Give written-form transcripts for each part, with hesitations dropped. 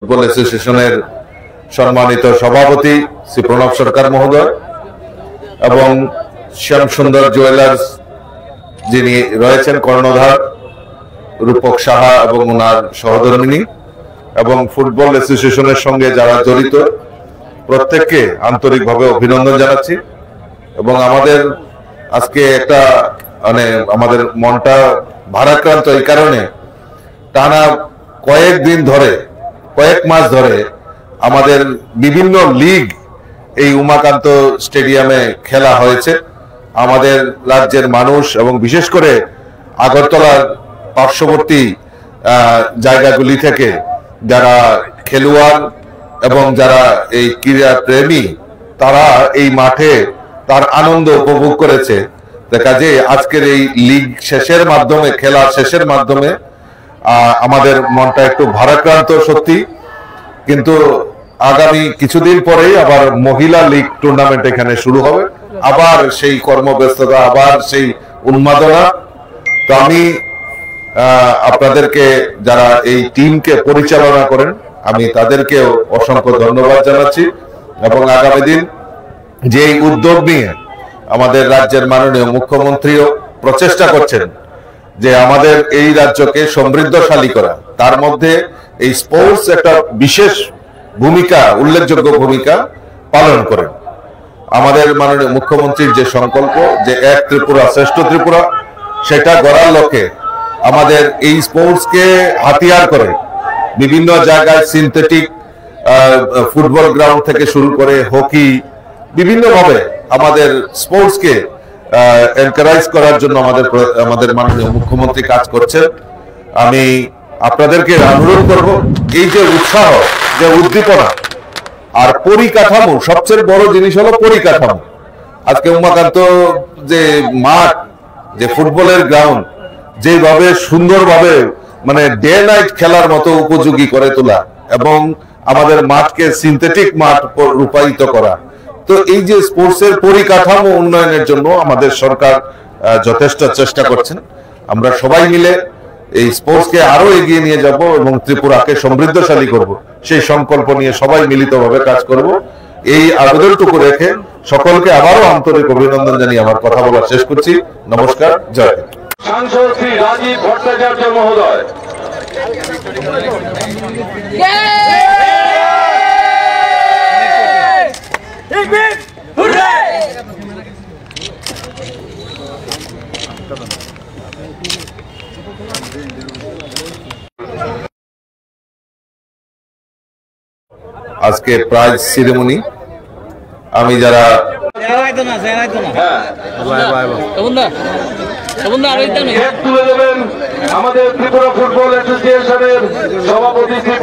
Football অ্যাসোসিয়েশনের সম্মানিত সভাপতি শ্রী প্রণব সরকার মহোদয় এবং শ্যামসুন্দর জুয়েলার্স যিনি রয়েছেন কর্ণধার রূপক সাহা এবং ওনার সহধর্মিনী এবং ফুটবল অ্যাসোসিয়েশনের সঙ্গে যারা জড়িত প্রত্যেককে আন্তরিকভাবে অভিনন্দন জানাচ্ছি। এবং আমাদের আজকে একটা মানে আমাদের মনটা ভারাক্রান্ত এই কারণে টানা কয়েক মাস ধরে আমাদের বিভিন্ন লিগ এই উমাকান্ত স্টেডিয়ামে খেলা হয়েছে। আমাদের রাজ্যের মানুষ এবং বিশেষ করে আগরতলার পার্শ্ববর্তী জায়গাগুলি থেকে যারা খেলোয়াড় এবং যারা এই ক্রীড়া প্রেমী তারা এই মাঠে তার আনন্দ উপভোগ করেছে। দেখা যায় আজকের এই লিগ শেষের মাধ্যমে খেলা শেষের মাধ্যমে আমাদের মনটা একটু ভারাক্রান্ত সত্যি, কিন্তু আগামী কিছুদিন পরেই আবার মহিলা লিগ টুর্নামেন্ট এখানে শুরু হবে, আবার সেই কর্মব্যস্ততা, আবার সেই উন্মাদনা। তো আমি আপনাদেরকে যারা এই টিমকে পরিচালনা করেন আমি তাদেরকেও অসংখ্য ধন্যবাদ জানাচ্ছি এবং আগামী দিন যে উদ্যোগ নিয়ে আমাদের রাজ্যের মাননীয় মুখ্যমন্ত্রীও প্রচেষ্টা করছেন যে আমাদের এই রাজ্যকে সমৃদ্ধশালী করা, তার মধ্যে এই স্পোর্টস একটা বিশেষ ভূমিকা, উল্লেখযোগ্য ভূমিকা পালন করেন। আমাদের মাননীয় মুখ্যমন্ত্রীর যে সংকল্প যে এক ত্রিপুরা শ্রেষ্ঠ ত্রিপুরা, সেটা গড়ার লক্ষ্যে আমাদের এই স্পোর্টসকে হাতিয়ার করে বিভিন্ন জায়গায় সিনথেটিক ফুটবল গ্রাউন্ড থেকে শুরু করে হকি বিভিন্নভাবে আমাদের স্পোর্টসকে এনকারেজ করার জন্য আমাদের মাননীয় মুখ্যমন্ত্রী কাজ করছেন। আমি আপনাদেরকে অনুরোধ করব এই যে উৎসাহ, যে উদ্দীপনা আর পরিকাঠামো, সবচেয়ে বড় জিনিস হলো পরিকাঠামো। আজকে উমাকান্ত যে মাঠ, যে ফুটবলের গ্রাউন্ড যেভাবে সুন্দরভাবে মানে ডে নাইট খেলার মতো উপযোগী করে তোলা এবং আমাদের মাঠকে সিনথেটিক মাঠ রূপায়িত করা, তো এই যে স্পোর্টসের পরিকাঠামো উন্নয়নের জন্য আমাদের সরকার যথেষ্ট চেষ্টা করছেন। আমরা সবাই মিলে এই স্পোর্টসকে আরো এগিয়ে নিয়ে যাব এবং ত্রিপুরাকে সমৃদ্ধশালী করব, সেই সংকল্প নিয়ে সবাই মিলিতভাবে কাজ করব। এই আবেদনটুকু রেখে সকলকে আবারও আন্তরিক অভিনন্দন জানিয়ে আমার কথা বলা শেষ করছি। নমস্কার, জয় হিন্দ। সাংসদ শ্রী রাজীব ভট্টাচার্য মহোদয়। আজকে প্রাইজ সেরেমনি আমি যারা তুলে দেবেন আমাদের ত্রিপুরা ফুটবল অ্যাসোসিয়েশনের সভাপতি শ্রী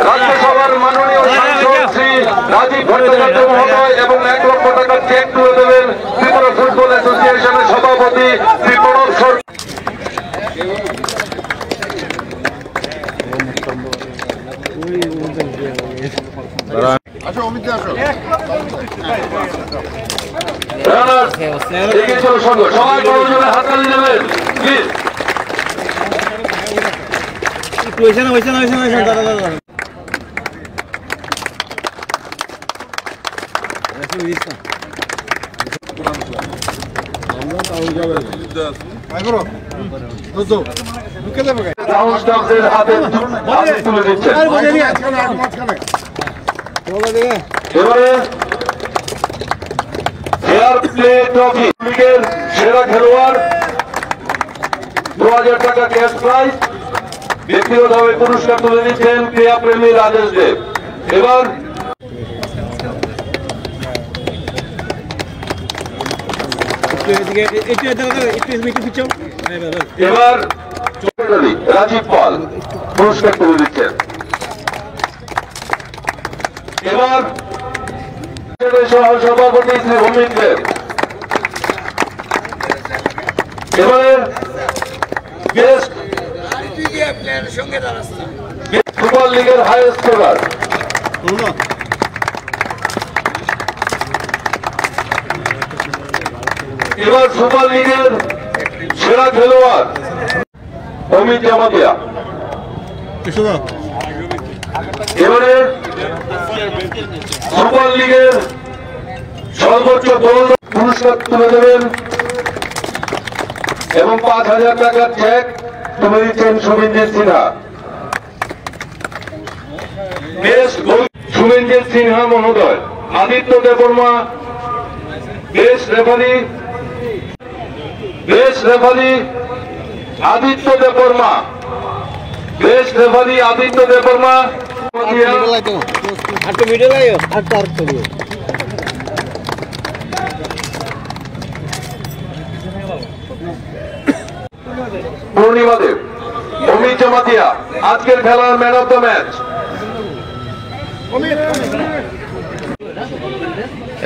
রাজ্যসভার মাননীয় সাংসদ শ্রী রাজীব ভট্টাচার্য মহোদয় এবং 1 লক্ষ টাকার চেক তুলে দেবেন ত্রিপুরা ফুটবল অ্যাসোসিয়েশনের সভাপতি শ্রী প্রণব সরকার। সবাই প্রয়োজনে হাততালি দেবেন প্লিজ। তুলে দিচ্ছেন এবারে ফেয়ার প্লে ট্রফি লিগের সেরা খেলোয়াড় 2000 টাকা ক্যাশ প্রাইজ, ব্যক্তিগতভাবে পুরস্কার তুলে দিচ্ছেন ক্রীড়া প্রেমী রাজেশ দেব। এবার রাজীব পাল পুরস্কার তুলে দিচ্ছেন। এবার সভাপতি শ্রী অমিত দেব। এবারে গেস্ট ফুটবল লিগের হাইয়েস্ট স্কোরার এবার সুপার লিগের সেরা খেলোয়াড় অমিত জামাতিয়া। এবারে সুপার লিগের সর্বোচ্চ গোল পুরস্কার তুলে দেবেন এবং 5,000 টাকার চেক তুলে দিচ্ছেন শুভেন্দু সিনহা। বেস্ট গোল শুভেন্দু সিনহা মহোদয়। Aditya Debbarma best referee Aditya Debbarma best referee Aditya Debbarma. Purnima Deb Amit Jamatia আজকের খেলার ম্যান অফ দ্য ম্যাচ।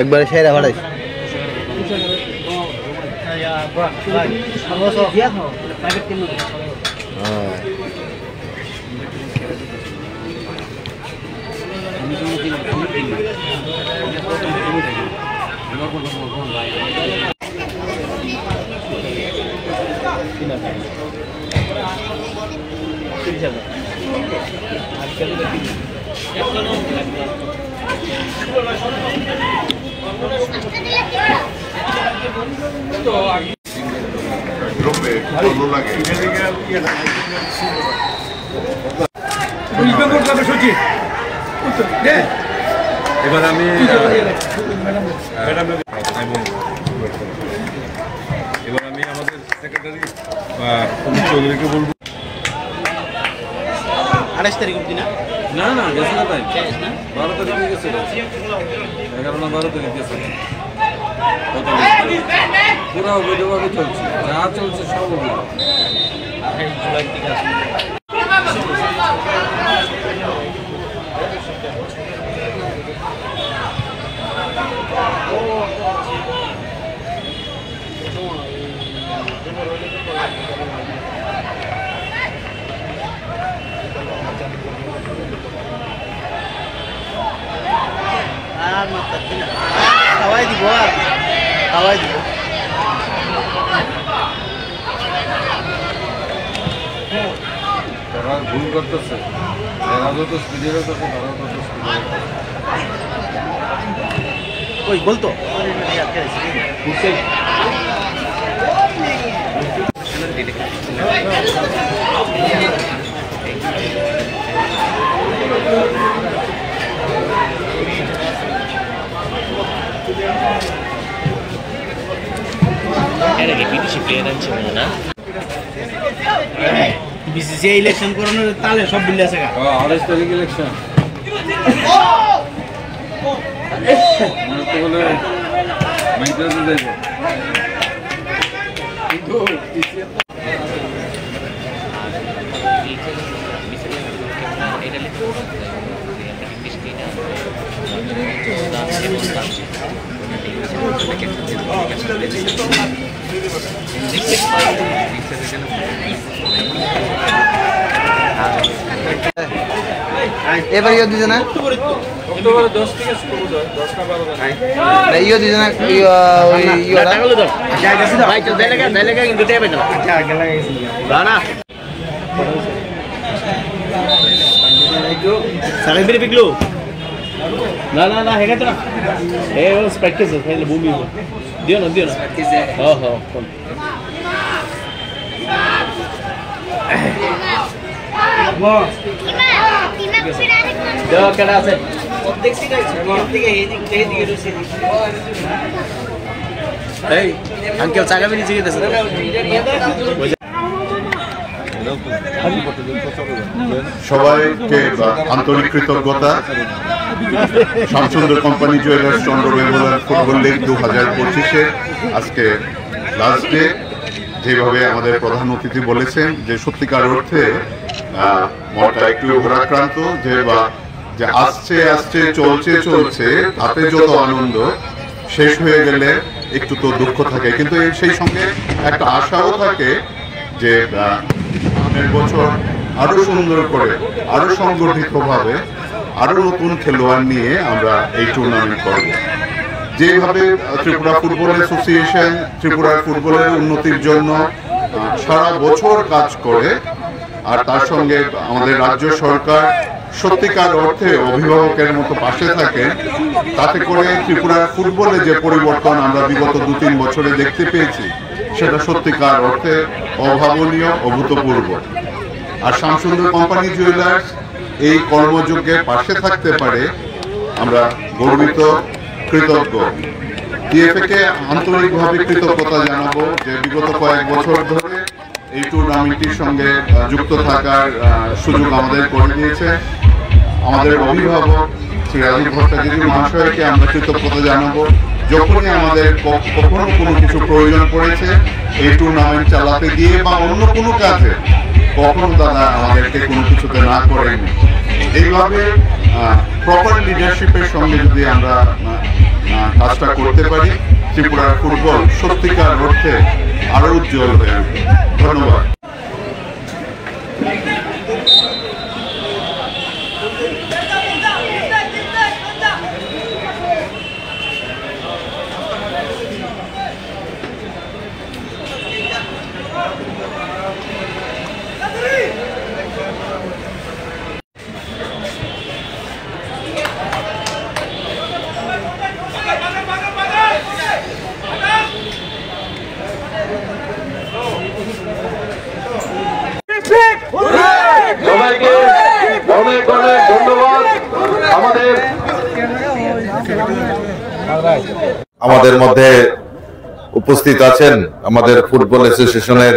একবারে সেরা ভাড়াই এবার আমি আমাদের সেক্রেটারি অমিত চৌধুরীকে বলবো। 28 তারিখ অবধি না? না না গেছে না তাই 12 তারিখে গেছে 11 না 12 তারিখ গেছে। পুরো অবৈধভাবে চলছে, যা চলছে সব অবৈধ। খাওয়াই দিব খাওয়াই দিব। তারা ভুল করতেছে, এরা যত স্পিডে করতেছে তারাও তত স্পিডে। ওই বলতো বিসিসিআই ইলেকশন করানোর তালে সব বিল আছে। 28 তারিখ ইলেকশন বলে মাইন্টাসে যাইব কিন্তু এবার ইয়ে দিছে না? অক্টোবরে 10 থেকে শুরু হয়, 10 না 12 না ইয়ে দিছে না? না হেগা তো না এ প্র্যাকটিস है भूमि दियो ना हां কেডা আছে দেখছি না দিকে এই দিকে রুসি এই আঙ্কেল চাগাবি নিচে গেছে সবাইকে আন্তরিক কৃতজ্ঞতা। শ্যামসুন্দর কোম্পানি জুয়েলার্স চন্দ্র মেমোরিয়াল ফুটবল লিগ 2025 আজকে লাস্ট ডে। যেভাবে আমাদের প্রধান অতিথি বলেছেন যে সত্যিকার অর্থে মনটা একটু ভারাক্রান্ত, যে আসছে চলছে তাতে যত আনন্দ শেষ হয়ে গেলে একটু তো দুঃখ থাকে, কিন্তু সেই সঙ্গে একটা আশাও থাকে যে সামনের বছর আরো সুন্দর করে আরো সংগঠিতভাবে আরো নতুন খেলোয়াড় নিয়ে আমরা এই টুর্নামেন্ট করব। যেভাবে ত্রিপুরা ফুটবল অ্যাসোসিয়েশন ত্রিপুরার ফুটবলের উন্নতির জন্য সারা বছর কাজ করে, আর তার সঙ্গে আমাদের রাজ্য সরকার সত্যিকার অর্থে অভিভাবকের মতো পাশে থাকেন, তাতে করে ত্রিপুরার ফুটবলে যে পরিবর্তন আমরা বিগত 2-3 বছরে দেখতে পেয়েছি সেটা সত্যিকার অর্থে অভাবনীয়, অভূতপূর্ব। আর শামসুন্দর কোম্পানি জুয়েলার্স এই কর্মযজ্ঞে পাশে থাকতে পারে আমরা গর্বিত, কৃতজ্ঞ। টিএফএ-কে আন্তরিকভাবে কৃতজ্ঞতা জানাবো যে বিগত কয়েক বছর ধরে এই টুর্নামেন্টটির সঙ্গে যুক্ত থাকার সুযোগ আমাদের করে দিয়েছে। আমাদের অভিভাবক শ্রী রাজীব ভট্টাচার্য মহাশয়কে আমরা কৃতজ্ঞতা জানাবো। যখনই আমাদের কখনো কোনো কিছু প্রয়োজন পড়েছে এই টুর্নামেন্ট চালাতে গিয়ে বা অন্য কোনো কাজে, কখনো দাদা আমাদেরকে কোনো কিছুতে না করেননি। এইভাবে প্রপার লিডারশিপের সঙ্গে যদি আমরা কাজটা করতে পারি, ত্রিপুরার ফুটবল সত্যিকার অর্থে আরো উজ্জ্বল হয়ে উঠবে। ধন্যবাদ। সবাইকে অনেক অনেক ধন্যবাদ। আমাদের মধ্যে উপস্থিত আছেন আমাদের ফুটবল অ্যাসোসিয়েশনের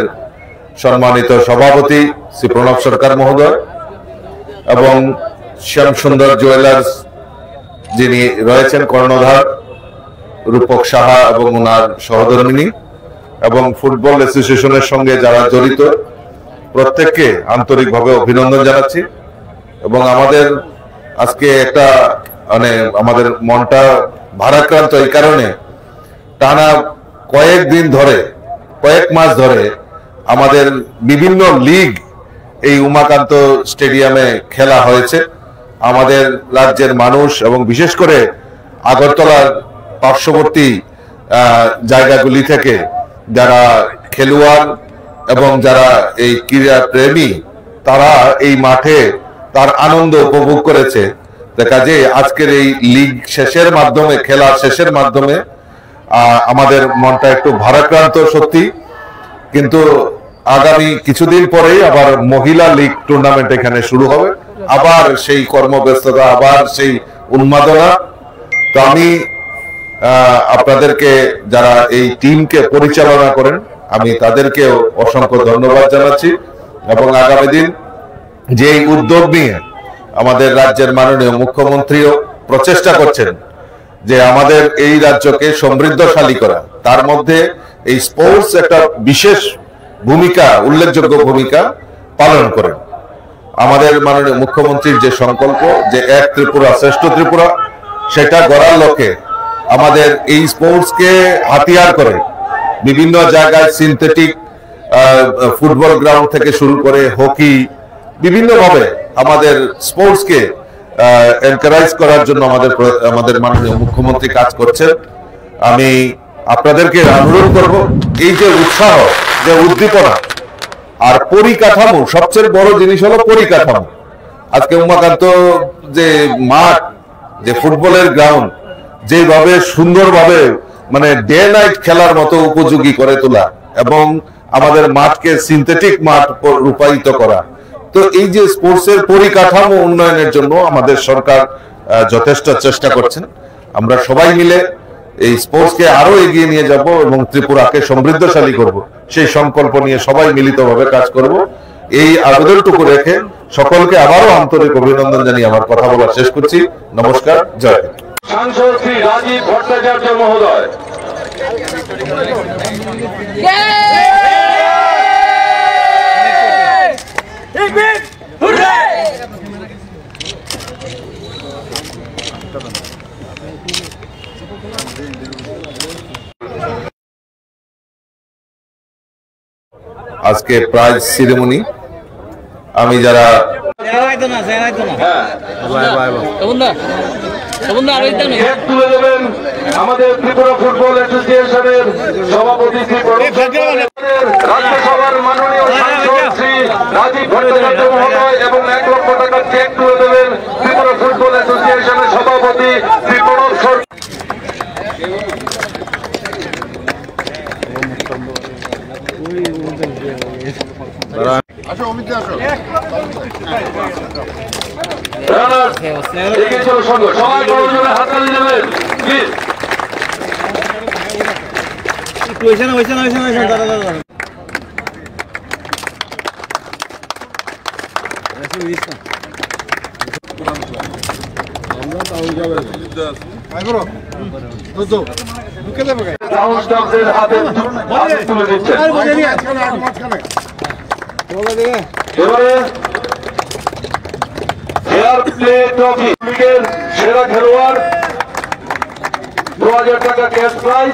সম্মানিত সভাপতি শ্রী প্রণব সরকার মহোদয় এবং শ্যামসুন্দর জুয়েলার্স যিনি রয়েছেন কর্ণধার রূপক সাহা এবং ওনার সহধর্মিনী, এবং ফুটবল অ্যাসোসিয়েশনের সঙ্গে যারা জড়িত প্রত্যেককে আন্তরিকভাবে অভিনন্দন জানাচ্ছি। এবং আমাদের আজকে একটা মানে আমাদের মনটা ভারাক্রান্ত এই কারণে, টানা কয়েক মাস ধরে আমাদের বিভিন্ন লিগ এই উমাকান্ত স্টেডিয়ামে খেলা হয়েছে। আমাদের রাজ্যের মানুষ এবং বিশেষ করে আগরতলার পার্শ্ববর্তী জায়গাগুলি থেকে যারা খেলোয়াড় এবং যারা এই ক্রীড়া প্রেমী তারা এই মাঠে তার আনন্দ উপভোগ করেছে। কাজে আজকের এই লিগ শেষের মাধ্যমে, খেলার শেষের মাধ্যমে আমাদের মনটা একটু ভারাক্রান্ত সত্যি। কিন্তু আগামী কিছুদিন পরেই আবার মহিলা লিগ টুর্নামেন্ট এখানে শুরু হবে, আবার সেই কর্মব্যস্ততা, আবার সেই উন্মাদনা। তো আমি আপনাদেরকে যারা এই টিমকে পরিচালনা করেন আমি তাদেরকেও অসংখ্য ধন্যবাদ জানাচ্ছি। এবং আগামী দিন যে উদ্যোগ নিয়ে আমাদের রাজ্যের মাননীয় মুখ্যমন্ত্রীও প্রচেষ্টা করছেন যে আমাদের এই রাজ্যকে সমৃদ্ধশালী করা, তার মধ্যে এই স্পোর্টস একটা বিশেষ ভূমিকা, উল্লেখযোগ্য ভূমিকা পালন করেন। আমাদের মাননীয় মুখ্যমন্ত্রীর যে সংকল্প যে এক ত্রিপুরা শ্রেষ্ঠ ত্রিপুরা, সেটা গড়ার লক্ষ্যে আমাদের এই স্পোর্টসকে হাতিয়ার করে বিভিন্ন জায়গায় সিনথেটিক ফুটবল গ্রাউন্ড থেকে শুরু করে হকি, বিভিন্নভাবে আমাদের স্পোর্টসকে এনকারেজ করার জন্য আমাদের মাননীয় মুখ্যমন্ত্রী কাজ করছেন। আমি আপনাদেরকে অনুরোধ করব, এই যে উৎসাহ, যে উদ্দীপনা আর পরিকাঠামো, সবচেয়ে বড় জিনিস হলো পরিকাঠামো। আজকে উমাকান্ত যে মাঠ, যে ফুটবলের গ্রাউন্ড যেভাবে সুন্দরভাবে মানে ডে নাইট খেলার মতো উপযোগী করে তোলা এবং আমাদের মাঠকে সিনথেটিক মাঠ রূপায়িত করা, তো এই যে স্পোর্টসের পরিকাঠামো উন্নয়নের জন্য আমাদের সরকার যথেষ্ট চেষ্টা করছেন। আমরা সবাই মিলে এই স্পোর্টসকে আরো এগিয়ে নিয়ে যাব এবং ত্রিপুরাকে সমৃদ্ধশালী করব, সেই সংকল্প নিয়ে সবাই মিলিতভাবে কাজ করব। এই আবেদনটুকু রেখে সকলকে আবারও আন্তরিক অভিনন্দন জানিয়ে আমার কথা বলা শেষ করছি। নমস্কার, জয় হিন্দ। সাংসদ শ্রী রাজীব ভট্টাচার্য মহোদয়। আজকে প্রাইজ সেরেমনি, আমি যারা তুলে দেবেন আমাদের ত্রিপুরা ফুটবল অ্যাসোসিয়েশনের সভাপতি শ্রী রাজ্যসভার মাননীয় সাংসদ শ্রী রাজীব ভট্টাচার্য মহোদয় এবং 1 লক্ষ টাকার চেক তুলে দেবেন ত্রিপুরা ফুটবল অ্যাসোসিয়েশনের সভাপতি শ্রী প্রণব সরকার। সবাই বড় জোরে হাততালি দেবেন প্লিজ। গ্রাউন্ডস্টাফদের হাতে তুলে দিচ্ছেন। এবারে ফেয়ার প্লে ট্রফি লিগের সেরা খেলোয়াড় 2000 টাকা ক্যাশ প্রাইজ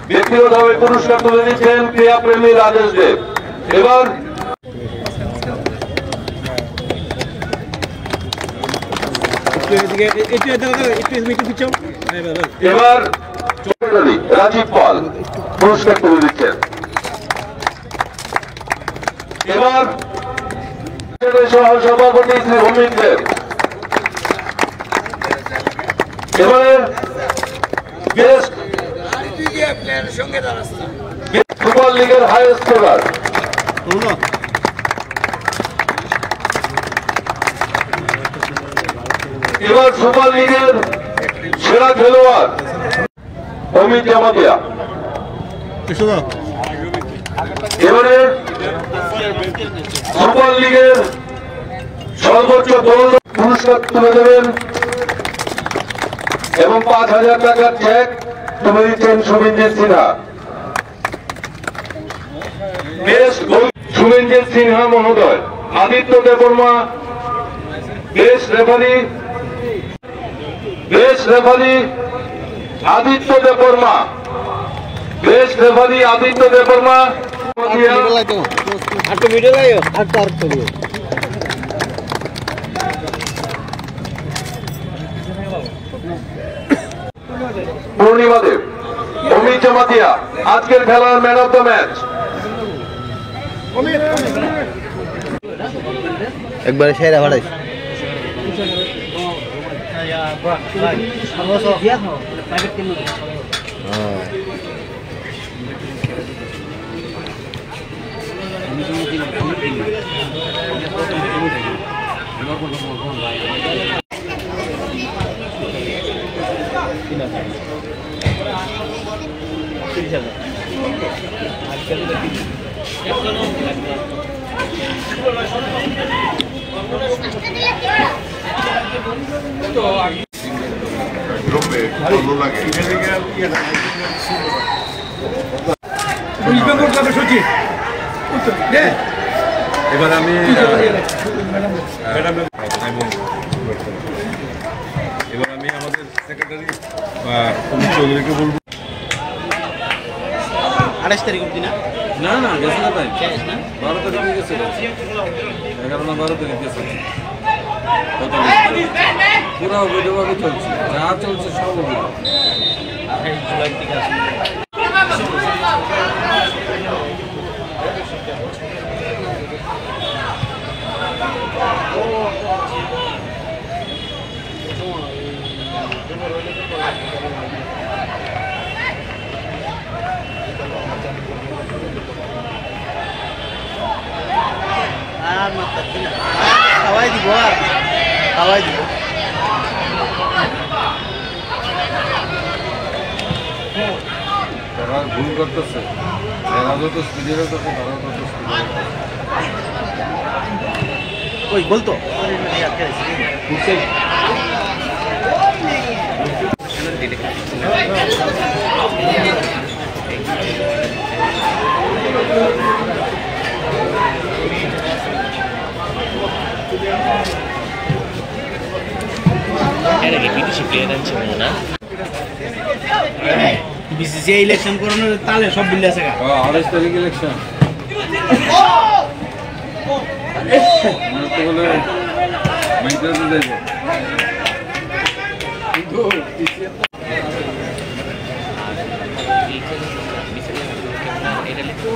ব্যক্তিগতভাবে পুরস্কার তুলে দিচ্ছেন ক্রীড়াপ্রেমী রাজেশ দেব। এবার রাজীব পাল পুরস্কার তুলে দিচ্ছেন। এবার সহসভাপতি শ্রী অমিত দেব। এবারে ফুটবল লিগের হাইয়েস্ট স্কোরার এবার সুপার লিগের সেরা খেলোয়াড় অমিত জামাতিয়া। এবারে সুপার লিগের সর্বোচ্চ গোল পুরস্কার তুলে দেবেন এবং 5000 টাকার চেক তুলে দিচ্ছেন শুভেঞ্জিৎ সিনহা। বেস্ট গোল শুভেঞ্জিৎ সিনহা মহোদয়। Aditya Debbarma best referee Aditya Debbarma best referee Aditya Debbarma. Purnima Deb. Amit Jamatia আজকের খেলার ম্যান অফ দ্য ম্যাচ। একবারে সেরা ভাড়াই এবার আমি আমাদের সেক্রেটারি অমিত চৌধুরীকে বলবো। 28 তারিখ অবধি না? না না গেছে না তাই 12 তারিখে গেছে 11 না 12 তারিখ গেছে। পুরো অবৈধভাবে চলছে, যা চলছে সব অবৈধ। জুলাই থেকে আসবে। আর মাত্র খাওয়াই দিব আর খাওয়াই দিব। তারা ভুল করতেছে, এরা যত স্পিডে করতেছে তারাও তত স্পিডে। ওই বলতো বিসিসিআই ইলেকশন করানোর তালে সব বিল আছে। 28 তারিখ ইলেকশন বলে মাইক্রোতে যাইব। এটা লিখতে